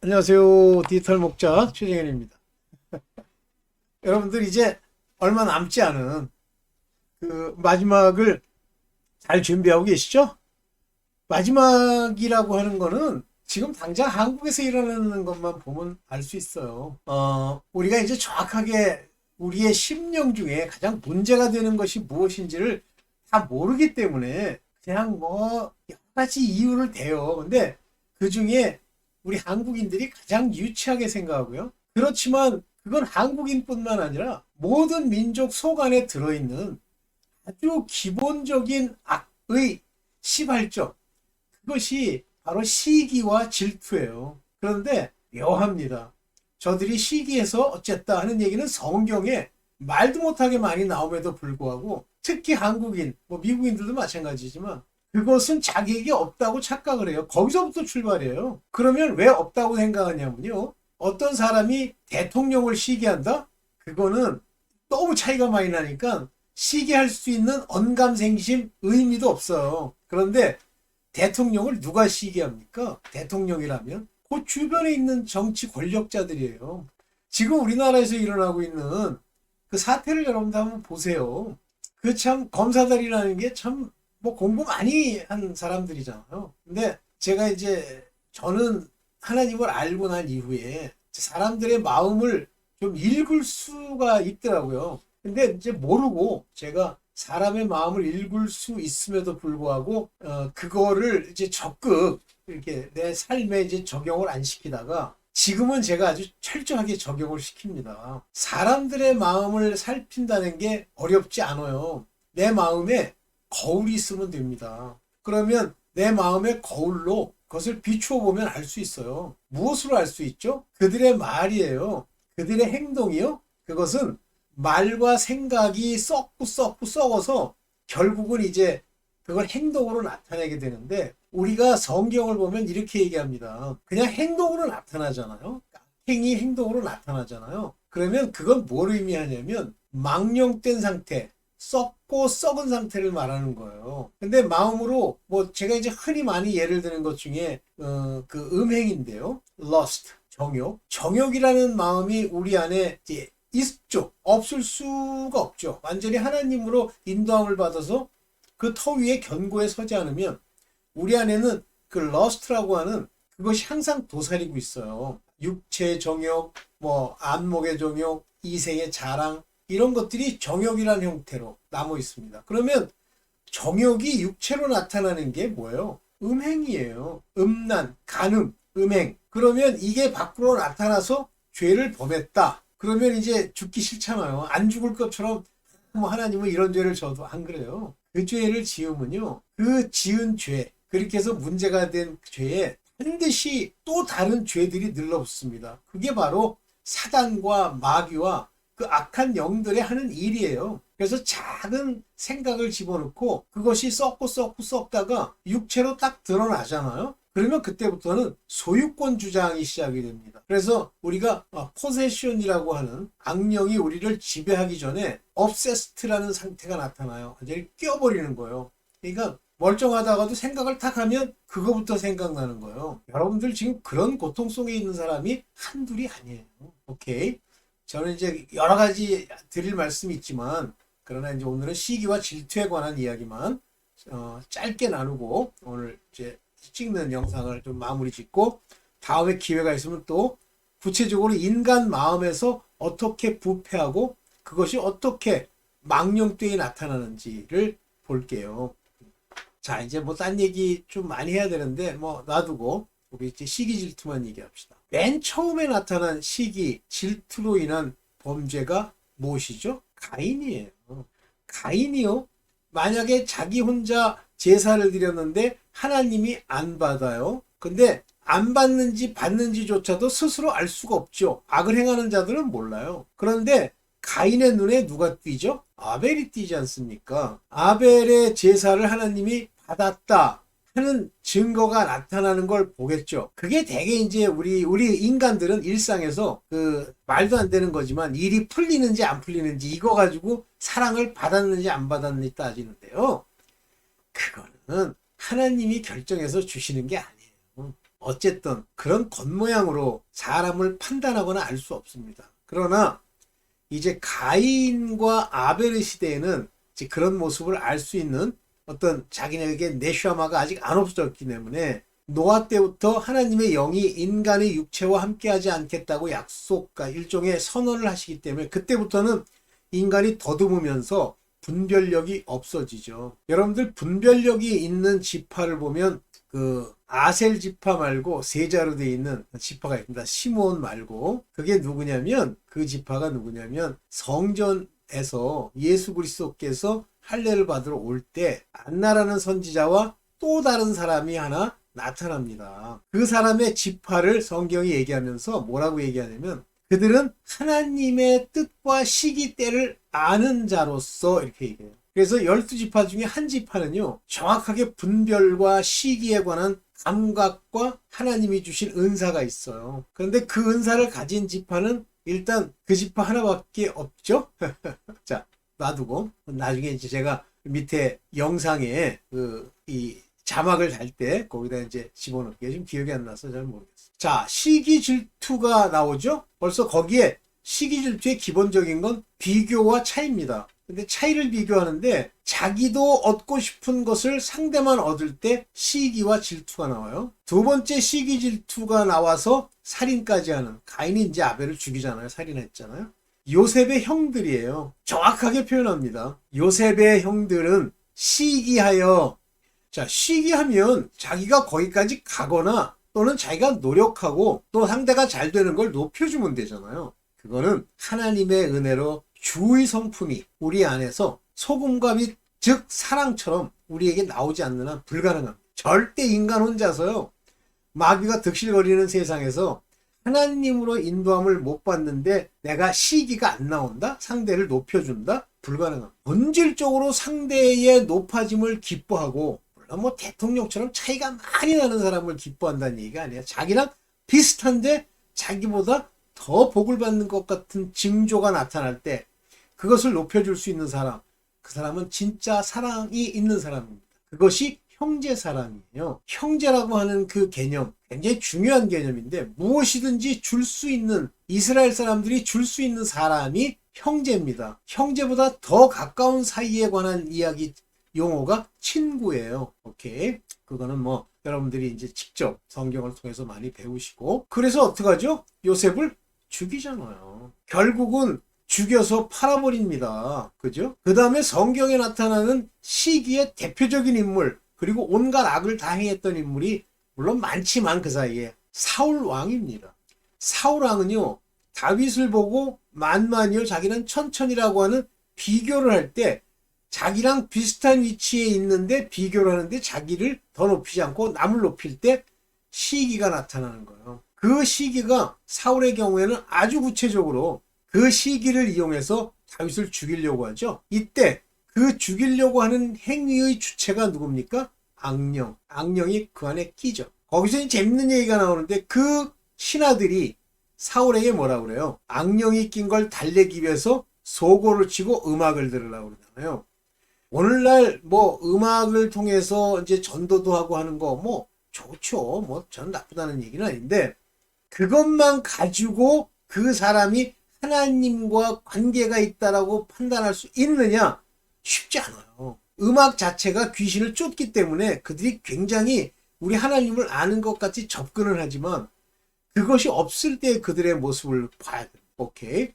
안녕하세요. 디지털 목자 최정현입니다. 여러분들 이제 얼마 남지 않은 그 마지막을 잘 준비하고 계시죠? 마지막이라고 하는 거는 지금 당장 한국에서 일어나는 것만 보면 알 수 있어요. 우리가 이제 정확하게 우리의 심령 중에 가장 문제가 되는 것이 무엇인지를 다 모르기 때문에 그냥 뭐 여러 가지 이유를 대요. 근데 그 중에 우리 한국인들이 가장 유치하게 생각하고요. 그렇지만 그건 한국인뿐만 아니라 모든 민족 속 안에 들어있는 아주 기본적인 악의 시발점. 그것이 바로 시기와 질투예요. 그런데 묘합니다. 저들이 시기해서 어쨌다 하는 얘기는 성경에 말도 못하게 많이 나옴에도 불구하고 특히 한국인, 뭐 미국인들도 마찬가지지만 그것은 자기에게 없다고 착각을 해요. 거기서부터 출발이에요. 그러면 왜 없다고 생각하냐면요. 어떤 사람이 대통령을 시기한다? 그거는 너무 차이가 많이 나니까 시기할 수 있는 언감생심 의미도 없어요. 그런데 대통령을 누가 시기합니까? 대통령이라면 그 주변에 있는 정치 권력자들이에요. 지금 우리나라에서 일어나고 있는 그 사태를 여러분들 한번 보세요. 그 참 검사들이라는 게 참 뭐 공부 많이 한 사람들이잖아요. 근데 제가 이제 저는 하나님을 알고 난 이후에 사람들의 마음을 좀 읽을 수가 있더라고요. 근데 이제 모르고 제가 사람의 마음을 읽을 수 있음에도 불구하고 그거를 이제 적극 이렇게 내 삶에 이제 적용을 안 시키다가 지금은 제가 아주 철저하게 적용을 시킵니다. 사람들의 마음을 살핀다는 게 어렵지 않아요. 내 마음에 거울이 있으면 됩니다. 그러면 내 마음의 거울로 그것을 비추어 보면 알 수 있어요. 무엇으로 알 수 있죠? 그들의 말이에요. 그들의 행동이요. 그것은 말과 생각이 썩어서 결국은 이제 그걸 행동으로 나타내게 되는데 우리가 성경을 보면 이렇게 얘기합니다. 그냥 행동으로 나타나잖아요. 행위 행동으로 나타나잖아요. 그러면 그건 뭘 의미하냐면 망령된 상태, 썩고 썩은 상태를 말하는 거예요. 근데 마음으로 뭐 제가 이제 흔히 많이 예를 드는 것 중에 그 음행인데요. lust, 정욕이라는 마음이 우리 안에 이제 있죠. 없을 수가 없죠. 완전히 하나님으로 인도함을 받아서 그 터 위에 견고해 서지 않으면 우리 안에는 그 러스트라고 하는 그것이 항상 도사리고 있어요. 육체의 정욕, 뭐 안목의 정욕, 이생의 자랑 이런 것들이 정욕이라는 형태로 남아 있습니다. 그러면 정욕이 육체로 나타나는 게 뭐예요? 음행이에요. 음란, 간음, 음행. 그러면 이게 밖으로 나타나서 죄를 범했다. 그러면 이제 죽기 싫잖아요. 안 죽을 것처럼 뭐 하나님은 이런 죄를 져도 안 그래요. 그 죄를 지으면요. 그 지은 죄, 그렇게 해서 문제가 된 죄에 반드시 또 다른 죄들이 늘러붙습니다. 그게 바로 사단과 마귀와 그 악한 영들의 하는 일이에요. 그래서 작은 생각을 집어넣고 그것이 썩다가 육체로 딱 드러나잖아요. 그러면 그때부터는 소유권 주장이 시작이 됩니다. 그래서 우리가 포세션이라고 하는 악령이 우리를 지배하기 전에 obsessed라는 상태가 나타나요. 완전히 껴버리는 거예요. 그러니까 멀쩡하다가도 생각을 탁 하면 그거부터 생각나는 거예요. 여러분들 지금 그런 고통 속에 있는 사람이 한둘이 아니에요. 오케이? 저는 이제 여러 가지 드릴 말씀이 있지만 그러나 이제 오늘은 시기와 질투에 관한 이야기만 짧게 나누고 오늘 이제 찍는 영상을 좀 마무리 짓고 다음에 기회가 있으면 또 구체적으로 인간 마음에서 어떻게 부패하고 그것이 어떻게 망령되이 나타나는지를 볼게요. 자, 이제 뭐 딴 얘기 좀 많이 해야 되는데 뭐 놔두고 우리 이제 시기 질투만 얘기합시다. 맨 처음에 나타난 시기 질투로 인한 범죄가 무엇이죠? 가인이에요. 가인이요. 만약에 자기 혼자 제사를 드렸는데 하나님이 안 받아요. 근데 안 받는지 받는지조차도 스스로 알 수가 없죠. 악을 행하는 자들은 몰라요. 그런데 가인의 눈에 누가 띄죠? 아벨이 띄지 않습니까? 아벨의 제사를 하나님이 받았다 하는 증거가 나타나는 걸 보겠죠. 그게 되게 이제 우리 인간들은 일상에서 그 말도 안 되는 거지만 일이 풀리는지 안 풀리는지 이거 가지고 사랑을 받았는지 안 받았는지 따지는데요. 그거는 하나님이 결정해서 주시는 게 아니에요. 어쨌든 그런 겉모양으로 사람을 판단하거나 알 수 없습니다. 그러나 이제 가인과 아벨의 시대에는 이제 그런 모습을 알 수 있는 어떤 자기네에게 네슈아마가 아직 안 없어졌기 때문에 노아 때부터 하나님의 영이 인간의 육체와 함께하지 않겠다고 약속과 일종의 선언을 하시기 때문에 그때부터는 인간이 더듬으면서 분별력이 없어지죠. 여러분들 분별력이 있는 지파를 보면 그 아셀 지파 말고 세자로 되어 있는 지파가 있습니다. 시므온 말고. 그게 누구냐면 그 지파가 누구냐면 성전에서 예수 그리스도께서 할례를 받으러 올 때 안나라는 선지자와 또 다른 사람이 하나 나타납니다. 그 사람의 지파를 성경이 얘기하면서 뭐라고 얘기하냐면 그들은 하나님의 뜻과 시기 때를 아는 자로서 이렇게 얘기해요. 그래서 12지파 중에 한 지파는요, 정확하게 분별과 시기에 관한 감각과 하나님이 주신 은사가 있어요. 그런데 그 은사를 가진 지파는 일단 그 지파 하나밖에 없죠? 자, 놔두고, 나중에 이제 제가 밑에 영상에 이 자막을 달 때 거기다 이제 집어넣을게요. 지금 기억이 안 나서 잘 모르겠어요. 자, 시기 질투가 나오죠? 벌써 거기에 시기 질투의 기본적인 건 비교와 차이입니다. 근데 차이를 비교하는데 자기도 얻고 싶은 것을 상대만 얻을 때 시기와 질투가 나와요. 두 번째 시기 질투가 나와서 살인까지 하는, 가인이 이제 아벨을 죽이잖아요. 살인했잖아요. 요셉의 형들이에요. 정확하게 표현합니다. 요셉의 형들은 시기하여, 자, 시기하면 자기가 거기까지 가거나 또는 자기가 노력하고 또 상대가 잘 되는 걸 높여주면 되잖아요. 그거는 하나님의 은혜로 주의 성품이 우리 안에서 소금과 빛, 즉 사랑처럼 우리에게 나오지 않는 한 불가능합니다. 절대 인간 혼자서요, 마귀가 득실거리는 세상에서 하나님으로 인도함을 못 받는데 내가 시기가 안 나온다? 상대를 높여준다? 불가능합니다. 본질적으로 상대의 높아짐을 기뻐하고, 물론 뭐 대통령처럼 차이가 많이 나는 사람을 기뻐한다는 얘기가 아니야. 자기랑 비슷한데 자기보다 더 복을 받는 것 같은 징조가 나타날 때 그것을 높여줄 수 있는 사람, 그 사람은 진짜 사랑이 있는 사람입니다. 그것이 형제 사랑이에요. 형제라고 하는 그 개념, 굉장히 중요한 개념인데 무엇이든지 줄 수 있는, 이스라엘 사람들이 줄 수 있는 사람이 형제입니다. 형제보다 더 가까운 사이에 관한 이야기 용어가 친구예요. 오케이. 그거는 뭐 여러분들이 이제 직접 성경을 통해서 많이 배우시고, 그래서 어떡하죠? 요셉을 죽이잖아요. 결국은 죽여서 팔아버립니다. 그죠? 그 다음에 성경에 나타나는 시기의 대표적인 인물, 그리고 온갖 악을 다 행했던 인물이 물론 많지만 그 사이에 사울 왕입니다. 사울 왕은요, 다윗을 보고 만만이요 자기는 천천히라고 하는 비교를 할 때 자기랑 비슷한 위치에 있는데 비교를 하는데 자기를 더 높이지 않고 남을 높일 때 시기가 나타나는 거예요. 그 시기가 사울의 경우에는 아주 구체적으로 그 시기를 이용해서 다윗을 죽이려고 하죠. 이때 그 죽이려고 하는 행위의 주체가 누굽니까? 악령. 악령이 그 안에 끼죠. 거기서 재밌는 얘기가 나오는데 그 신하들이 사울에게 뭐라 그래요? 악령이 낀 걸 달래기 위해서 소고를 치고 음악을 들으라고 그러잖아요. 오늘날 뭐 음악을 통해서 이제 전도도 하고 하는 거 뭐 좋죠. 뭐 저는 나쁘다는 얘기는 아닌데 그것만 가지고 그 사람이 하나님과 관계가 있다라고 판단할 수 있느냐? 쉽지 않아요. 음악 자체가 귀신을 쫓기 때문에 그들이 굉장히 우리 하나님을 아는 것 같이 접근을 하지만 그것이 없을 때 그들의 모습을 봐야 돼요. 오케이.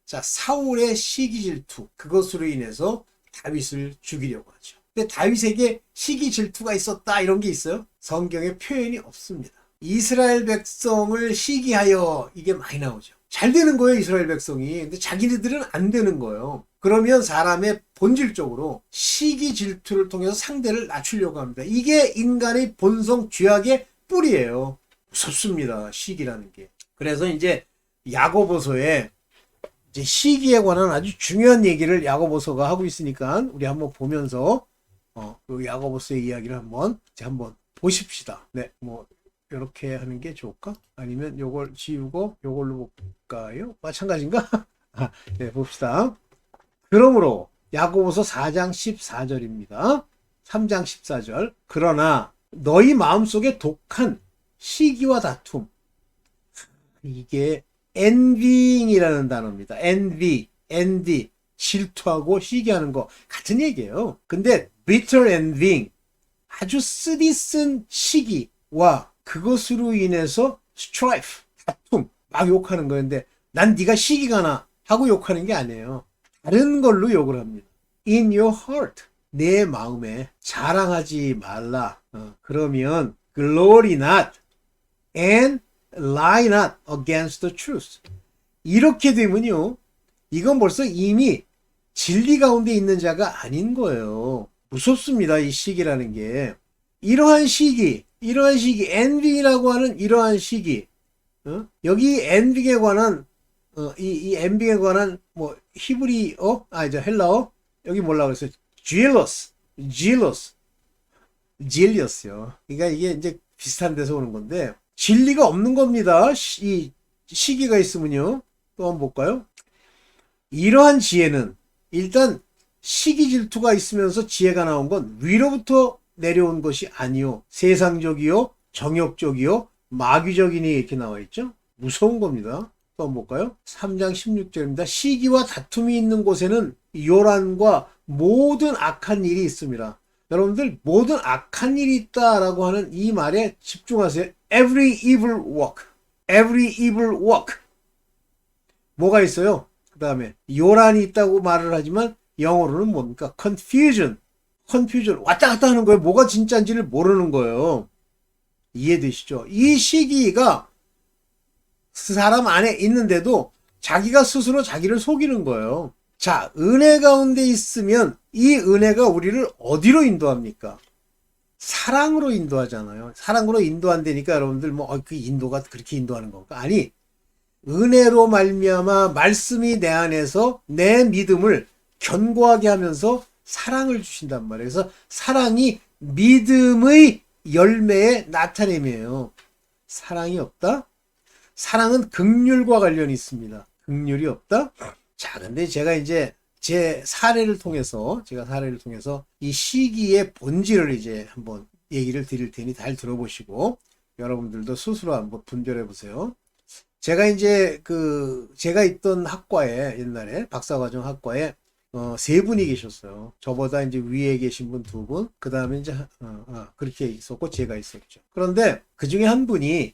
자, 사울의 시기 질투, 그것으로 인해서 다윗을 죽이려고 하죠. 근데 다윗에게 시기 질투가 있었다 이런 게 있어요? 성경에 표현이 없습니다. 이스라엘 백성을 시기하여, 이게 많이 나오죠. 잘 되는 거예요, 이스라엘 백성이. 근데 자기네들은 안 되는 거예요. 그러면 사람의 본질적으로 시기 질투를 통해서 상대를 낮추려고 합니다. 이게 인간의 본성 죄악의 뿌리예요. 무섭습니다, 시기라는 게. 그래서 이제 야고보서에 이제 시기에 관한 아주 중요한 얘기를 야고보서가 하고 있으니까 우리 한번 보면서 그 야고보서의 이야기를 한번 보십시다. 네, 뭐 이렇게 하는 게 좋을까? 아니면 요걸 지우고 요걸로 볼까요? 마찬가지인가? 네, 봅시다. 그러므로 야고보서 4장 14절입니다. 3장 14절. 그러나 너희 마음속에 독한 시기와 다툼. 이게 envying이라는 단어입니다. envy, 질투하고 시기하는 거 같은 얘기예요. 근데 bitter envying, 아주 쓰디쓴 시기와 그것으로 인해서 strife, 다툼, 막 욕하는 거였는데 난 네가 시기가 나 하고 욕하는 게 아니에요. 다른 걸로 욕을 합니다. In your heart, 내 마음에 자랑하지 말라. 그러면 glory not and lie not against the truth. 이렇게 되면요, 이건 벌써 이미 진리 가운데 있는 자가 아닌 거예요. 무섭습니다, 이 시기라는 게. 이러한 시기, envy라고 하는 이러한 시기, 여기 envy에 관한, 이 envy에 관한, 뭐, 히브리어, 이제 헬라어, 여기 뭐라고 그랬어요? jealous요. 그러니까 이게 이제 비슷한 데서 오는 건데, 진리가 없는 겁니다. 이 시기가 있으면요. 또 한번 볼까요? 이러한 지혜는 일단 시기 질투가 있으면서 지혜가 나온 건 위로부터 내려온 것이 아니요, 세상적이요, 정욕적이요, 마귀적이니 이렇게 나와 있죠. 무서운 겁니다. 또 한번 볼까요? 3장 16절입니다. 시기와 다툼이 있는 곳에는 요란과 모든 악한 일이 있습니다. 여러분들, 모든 악한 일이 있다라고 하는 이 말에 집중하세요. Every evil work. 뭐가 있어요? 그 다음에 요란이 있다고 말을 하지만 영어로는 뭡니까? confusion. 왔다 갔다 하는 거예요. 뭐가 진짜인지를 모르는 거예요. 이해되시죠? 이 시기가 사람 안에 있는데도 자기가 스스로 자기를 속이는 거예요. 자, 은혜 가운데 있으면 이 은혜가 우리를 어디로 인도합니까? 사랑으로 인도하잖아요. 사랑으로 인도한다니까 여러분들 그 인도가 그렇게 인도하는 건가? 아니, 은혜로 말미암아 말씀이 내 안에서 내 믿음을 견고하게 하면서 사랑을 주신단 말이에요. 그래서 사랑이 믿음의 열매의 나타냄이에요. 사랑이 없다? 사랑은 긍휼과 관련이 있습니다. 긍휼이 없다? 자, 근데 제가 이제 제가 사례를 통해서 이 시기의 본질을 이제 한번 얘기를 드릴 테니 잘 들어보시고 여러분들도 스스로 한번 분별해 보세요. 제가 이제 제가 있던 학과에 옛날에 박사과정 학과에 세 분이 계셨어요. 저보다 이제 위에 계신 분 두 분, 그 다음에 이제 그렇게 있었고 제가 있었죠. 그런데 그 중에 한 분이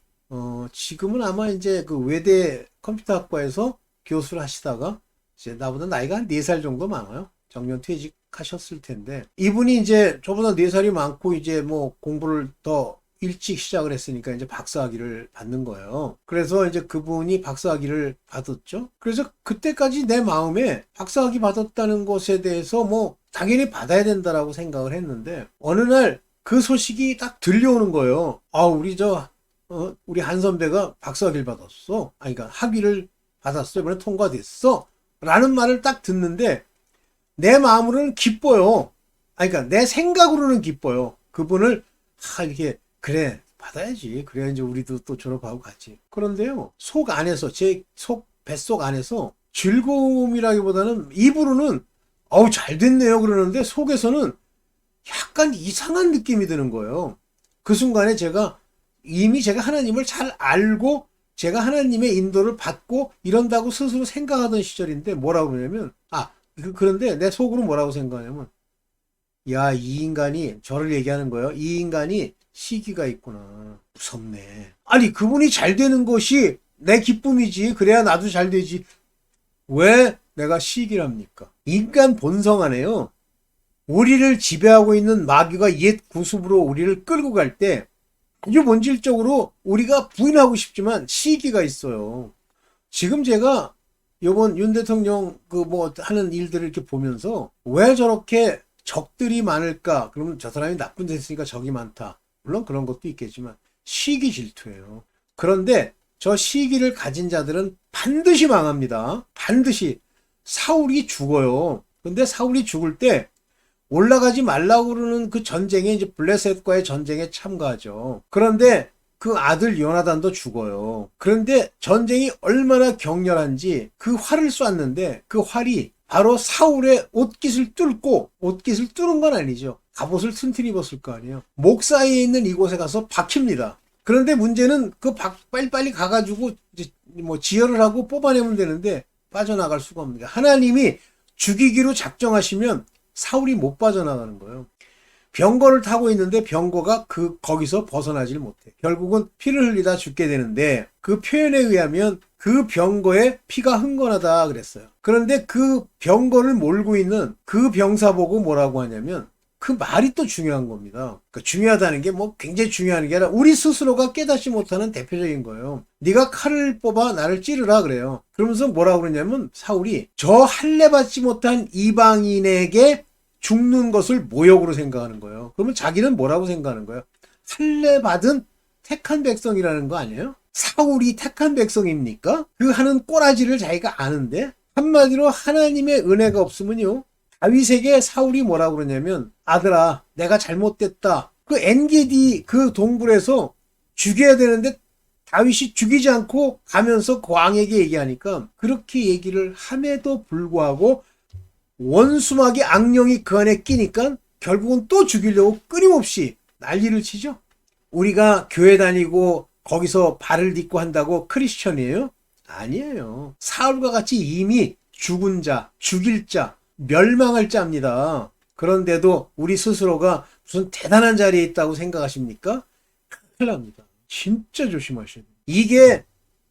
지금은 아마 이제 그 외대 컴퓨터학과에서 교수를 하시다가 이제 나보다 나이가 한 4살 정도 많아요. 정년 퇴직하셨을 텐데 이분이 이제 저보다 4살이 많고 이제 뭐 공부를 더 일찍 시작을 했으니까 이제 박사학위를 받는 거예요. 그래서 이제 그분이 박사학위를 받았죠. 그래서 그때까지 내 마음에 박사학위 받았다는 것에 대해서 뭐 당연히 받아야 된다라고 생각을 했는데 어느 날 그 소식이 딱 들려오는 거예요. 우리 한 선배가 박사학위를 받았어. 그러니까 학위를 받았어. 이번에 통과됐어. 라는 말을 딱 듣는데 내 마음으로는 기뻐요. 그러니까 내 생각으로는 기뻐요. 그분을 이렇게 그래 받아야지. 그래야 이제 우리도 또 졸업하고 가지. 그런데요, 속 안에서 뱃속 안에서 즐거움이라기보다는 입으로는 잘 됐네요 그러는데 속에서는 약간 이상한 느낌이 드는 거예요. 그 순간에 이미 제가 하나님을 잘 알고 제가 하나님의 인도를 받고 이런다고 스스로 생각하던 시절인데 뭐라고 그러냐면 그런데 내 속으로 뭐라고 생각하냐면 야, 이 인간이 저를 얘기하는 거예요. 이 인간이 시기가 있구나. 무섭네. 아니, 그분이 잘 되는 것이 내 기쁨이지. 그래야 나도 잘 되지. 왜 내가 시기랍니까? 인간 본성 안에요. 우리를 지배하고 있는 마귀가 옛 구습으로 우리를 끌고 갈 때 아주 본질적으로 우리가 부인하고 싶지만 시기가 있어요. 지금 제가 이번 윤 대통령 하는 일들을 이렇게 보면서 왜 저렇게 적들이 많을까? 그러면 저 사람이 나쁜 데 있으니까 적이 많다. 물론 그런 것도 있겠지만 시기 질투예요. 그런데 저 시기를 가진 자들은 반드시 망합니다. 반드시. 사울이 죽어요. 근데 사울이 죽을 때 올라가지 말라고 그러는 그 전쟁에 이제 블레셋과의 전쟁에 참가하죠. 그런데 그 아들 요나단도 죽어요. 그런데 전쟁이 얼마나 격렬한지 그 활을 쐈는데 그 활이 바로 사울의 옷깃을 뚫은 건 아니죠. 갑옷을 튼튼히 입었을 거 아니에요. 목 사이에 있는 이곳에 가서 박힙니다. 그런데 문제는 빨리빨리 가가지고 이제 뭐 지혈을 하고 뽑아내면 되는데 빠져나갈 수가 없는 거예요. 하나님이 죽이기로 작정하시면 사울이 못 빠져나가는 거예요. 병거를 타고 있는데 병거가 거기서 벗어나질 못해. 결국은 피를 흘리다 죽게 되는데 그 표현에 의하면 그 병거에 피가 흥건하다 그랬어요. 그런데 그 병거를 몰고 있는 그 병사 보고 뭐라고 하냐면 그 말이 또 중요한 겁니다. 그러니까 중요하다는 게 뭐 굉장히 중요한 게 아니라 우리 스스로가 깨닫지 못하는 대표적인 거예요. 네가 칼을 뽑아 나를 찌르라 그래요. 그러면서 뭐라고 그러냐면 사울이 저 할례 받지 못한 이방인에게 죽는 것을 모욕으로 생각하는 거예요. 그러면 자기는 뭐라고 생각하는 거예요? 할례 받은 택한 백성이라는 거 아니에요? 사울이 택한 백성입니까? 그 하는 꼬라지를 자기가 아는데 한마디로 하나님의 은혜가 없으면요. 다윗에게 사울이 뭐라고 그러냐면 아들아 내가 잘못됐다. 그 엔게디 그 동굴에서 죽여야 되는데 다윗이 죽이지 않고 가면서 그 왕에게 얘기하니까 그렇게 얘기를 함에도 불구하고 원수막이 악령이 그 안에 끼니까 결국은 또 죽이려고 끊임없이 난리를 치죠. 우리가 교회 다니고 거기서 발을 딛고 한다고 크리스천이에요? 아니에요. 사울과 같이 이미 죽은 자, 죽일 자, 멸망할 자입니다. 그런데도 우리 스스로가 무슨 대단한 자리에 있다고 생각하십니까? 큰일 납니다. 진짜 조심하셔야 돼요. 이게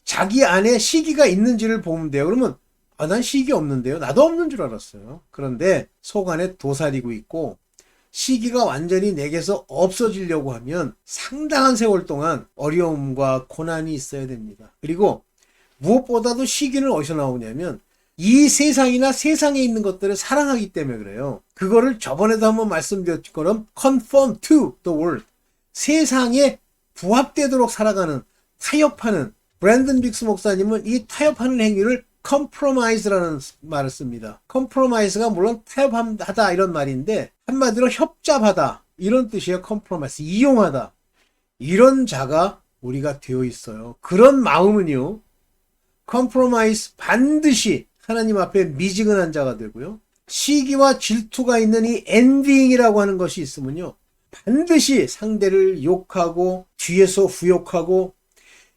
자기 안에 시기가 있는지를 보면 돼요. 그러면 난 시기 없는데요. 나도 없는 줄 알았어요. 그런데 속 안에 도사리고 있고 시기가 완전히 내게서 없어지려고 하면 상당한 세월 동안 어려움과 고난이 있어야 됩니다. 그리고 무엇보다도 시기는 어디서 나오냐면 이 세상이나 세상에 있는 것들을 사랑하기 때문에 그래요. 그거를 저번에도 한번 말씀드렸던 것처럼 conform to the world. 세상에 부합되도록 살아가는 타협하는 브랜든 빅스 목사님은 이 타협하는 행위를 compromise라는 말을 씁니다. compromise가 물론 타협하다 이런 말인데 한마디로 협잡하다 이런 뜻이에요. compromise 이용하다 이런 자가 우리가 되어 있어요. 그런 마음은요. compromise 반드시 하나님 앞에 미지근한 자가 되고요. 시기와 질투가 있는 이 envying이라고 하는 것이 있으면요. 반드시 상대를 욕하고 뒤에서 후욕하고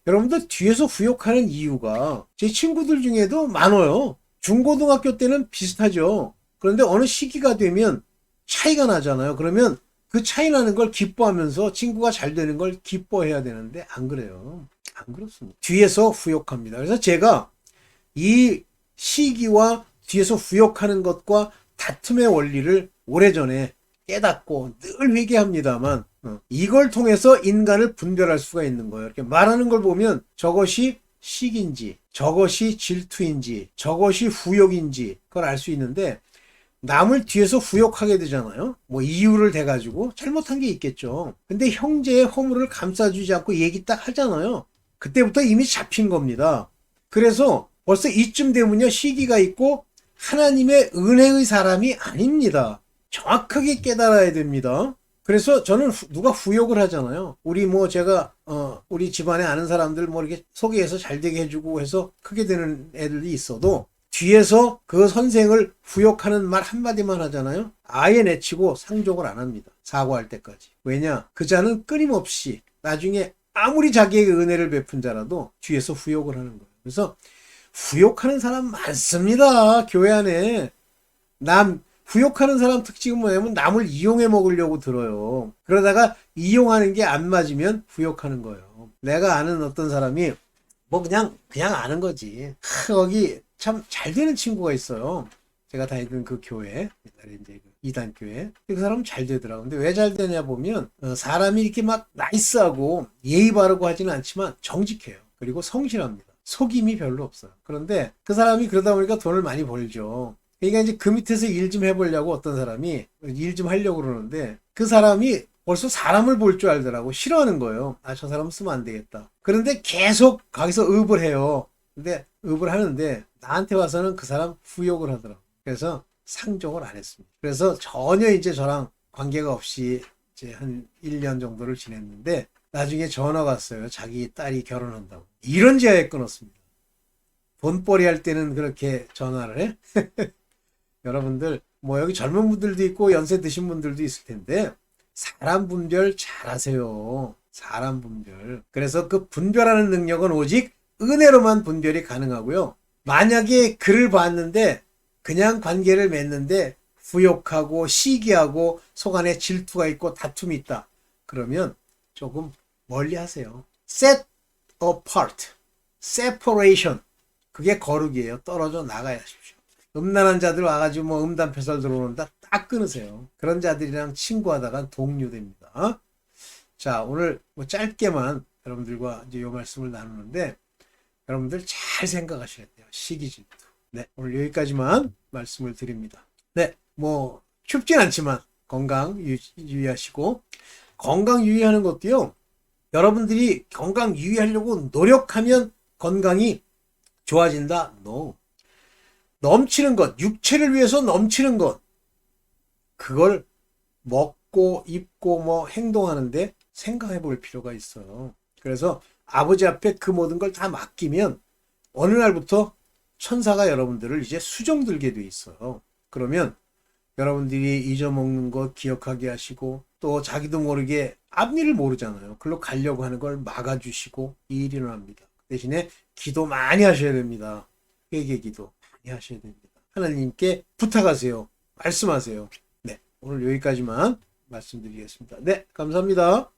여러분들 뒤에서 후욕하는 이유가 제 친구들 중에도 많아요. 중고등학교 때는 비슷하죠. 그런데 어느 시기가 되면 차이가 나잖아요. 그러면 그 차이 나는 걸 기뻐하면서 친구가 잘 되는 걸 기뻐해야 되는데 안 그래요. 안 그렇습니다. 뒤에서 후욕합니다. 그래서 제가 이 시기와 뒤에서 후욕하는 것과 다툼의 원리를 오래전에 깨닫고 늘 회개합니다만 이걸 통해서 인간을 분별할 수가 있는 거예요. 이렇게 말하는 걸 보면 저것이 시기인지 저것이 질투인지 저것이 후욕인지 그걸 알 수 있는데 남을 뒤에서 후욕하게 되잖아요. 뭐 이유를 대가지고 잘못한 게 있겠죠. 근데 형제의 허물을 감싸주지 않고 얘기 딱 하잖아요. 그때부터 이미 잡힌 겁니다. 그래서 벌써 이쯤 되면요 시기가 있고 하나님의 은혜의 사람이 아닙니다. 정확하게 깨달아야 됩니다. 그래서 저는 누가 후욕을 하잖아요. 제가 우리 집안에 아는 사람들 뭐 이렇게 소개해서 잘 되게 해주고 해서 크게 되는 애들이 있어도 뒤에서 그 선생을 후욕하는 말 한마디만 하잖아요. 아예 내치고 상종을 안 합니다. 사과할 때까지. 왜냐? 그 자는 끊임없이 나중에 아무리 자기에게 은혜를 베푼 자라도 뒤에서 후욕을 하는 거예요. 그래서 후욕하는 사람 많습니다. 교회 안에. 후욕하는 사람 특징은 뭐냐면 남을 이용해 먹으려고 들어요. 그러다가 이용하는 게 안 맞으면 후욕하는 거예요. 내가 아는 어떤 사람이 그냥 아는 거지. 거기 참 잘 되는 친구가 있어요. 제가 다니던 그 교회, 옛날에 이제 이단 교회. 그 사람은 잘 되더라고요. 근데 왜 잘 되냐 보면 사람이 이렇게 막 나이스하고 예의 바르고 하지는 않지만 정직해요. 그리고 성실합니다. 속임이 별로 없어요. 그런데 그 사람이 그러다 보니까 돈을 많이 벌죠. 그러니까 이제 그 밑에서 일 좀 해보려고 어떤 사람이 일 좀 하려고 그러는데 그 사람이 벌써 사람을 볼 줄 알더라고. 싫어하는 거예요. 저 사람 쓰면 안 되겠다. 그런데 계속 거기서 읍을 해요. 근데 읍을 하는데 나한테 와서는 그 사람 후욕을 하더라고. 그래서 상종을 안 했습니다. 그래서 전혀 이제 저랑 관계가 없이 이제 한 1년 정도를 지냈는데 나중에 전화가 왔어요. 자기 딸이 결혼한다고. 이런 지하에 끊었습니다. 돈벌이 할 때는 그렇게 전화를 해? 여러분들 여기 젊은 분들도 있고 연세 드신 분들도 있을 텐데 사람 분별 잘 하세요. 사람 분별. 그래서 그 분별하는 능력은 오직 은혜로만 분별이 가능하고요. 만약에 글을 봤는데 그냥 관계를 맺는데 후욕하고 시기하고 속 안에 질투가 있고 다툼이 있다. 그러면 조금 멀리 하세요. Set apart, separation. 그게 거룩이에요. 떨어져 나가야 하십시오. 음란한 자들 와가지고 뭐 음담패설 들어오는다. 딱 끊으세요. 그런 자들이랑 친구하다가 동료됩니다. 자, 오늘 뭐 짧게만 여러분들과 이제 이 말씀을 나누는데 여러분들 잘 생각하셔야 돼요. 시기 질투. 네, 오늘 여기까지만 말씀을 드립니다. 네, 뭐 춥진 않지만 건강 유의하시고 건강 유의하는 것도요. 여러분들이 건강 유의하려고 노력하면 건강이 좋아진다? No. 넘치는 것, 육체를 위해서 넘치는 것, 그걸 먹고 입고 뭐 행동하는데 생각해 볼 필요가 있어요. 그래서 아버지 앞에 그 모든 걸 다 맡기면 어느 날부터 천사가 여러분들을 이제 수정 들게 돼 있어요. 그러면 여러분들이 잊어먹는 것 기억하게 하시고 또 자기도 모르게 앞일을 모르잖아요. 글로 가려고 하는 걸 막아주시고 이 일이 일어납니다. 대신에 기도 많이 하셔야 됩니다. 회개 기도 많이 하셔야 됩니다. 하나님께 부탁하세요. 말씀하세요. 네, 오늘 여기까지만 말씀드리겠습니다. 네, 감사합니다.